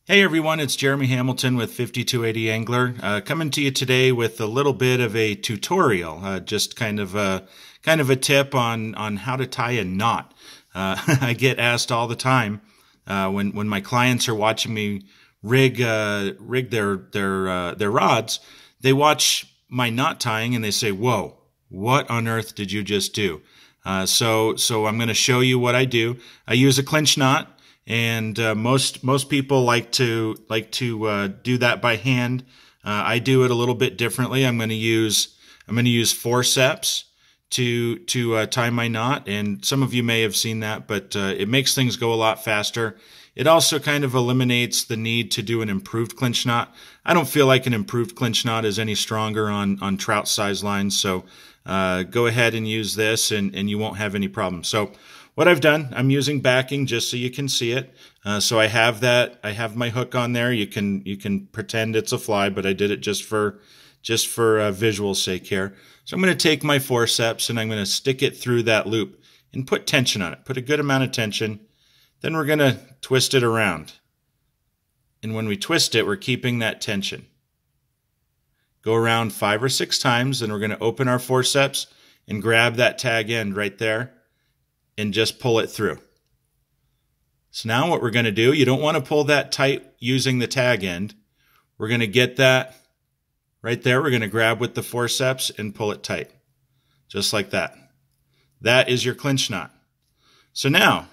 Hey everyone, it's Jeremy Hamilton with 5280 Angler, coming to you today with a little bit of a tutorial, just kind of a tip on how to tie a knot. I get asked all the time when my clients are watching me rig their rods. They watch my knot tying and they say, "Whoa, what on earth did you just do?" So I'm going to show you what I do. I use a clinch knot. And most people like to do that by hand. I do it a little bit differently. I'm going to use forceps to tie my knot, and some of you may have seen that, but it makes things go a lot faster. It also kind of eliminates the need to do an improved clinch knot. I don't feel like an improved clinch knot is any stronger on trout size lines, so go ahead and use this, and you won't have any problems. So what I've done, I'm using backing just so you can see it. So I have that. I have my hook on there. You can pretend it's a fly, but I did it just for visual sake here. So I'm going to take my forceps and I'm going to stick it through that loop and put tension on it. Put a good amount of tension. Then we're going to twist it around. And when we twist it, we're keeping that tension. Go around 5 or 6 times, then we're going to open our forceps and grab that tag end right there and just pull it through. So now what we're going to do, you don't want to pull that tight using the tag end. We're going to get that right there. We're going to grab with the forceps and pull it tight, just like that. That is your clinch knot. So now,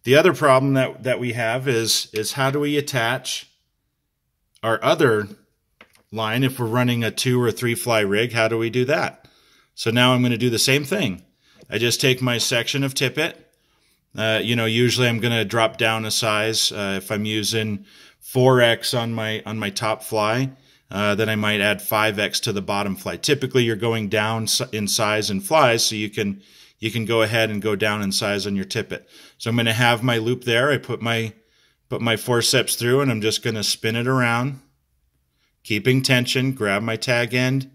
the other problem that we have is how do we attach our other line if we're running a 2 or 3 fly rig? How do we do that? So now I'm going to do the same thing. I just take my section of tippet. Usually I'm going to drop down a size. If I'm using 4X on my top fly, then I might add 5X to the bottom fly. Typically, you're going down in size in flies, so you can go ahead and go down in size on your tippet. So I'm going to have my loop there. I put my forceps through, and I'm just going to spin it around, keeping tension. Grab my tag end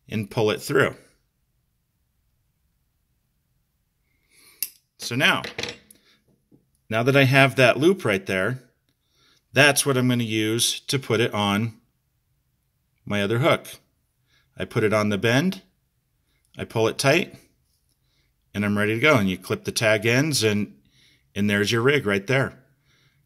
and pull it through. So now that I have that loop right there, that's what I'm going to use to put it on my other hook. I put it on the bend, I pull it tight, and I'm ready to go. And you clip the tag ends, and there's your rig right there.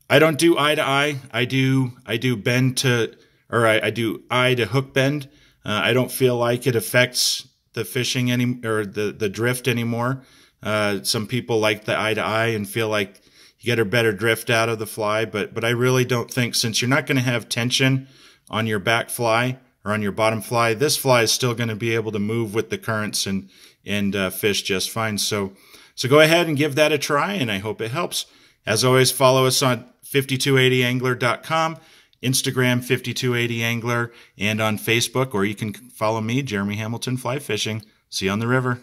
I don't do eye to eye. I do bend to, or I do eye to hook bend. I don't feel like it affects the fishing or the drift anymore. Some people like the eye to eye and feel like you get a better drift out of the fly, but I really don't think, since you're not going to have tension on your back fly or on your bottom fly, this fly is still going to be able to move with the currents and fish just fine. So go ahead and give that a try, and I hope it helps. As always, follow us on 5280angler.com, Instagram 5280angler, and on Facebook, or you can follow me, Jeremy Hamilton Fly Fishing. See you on the river.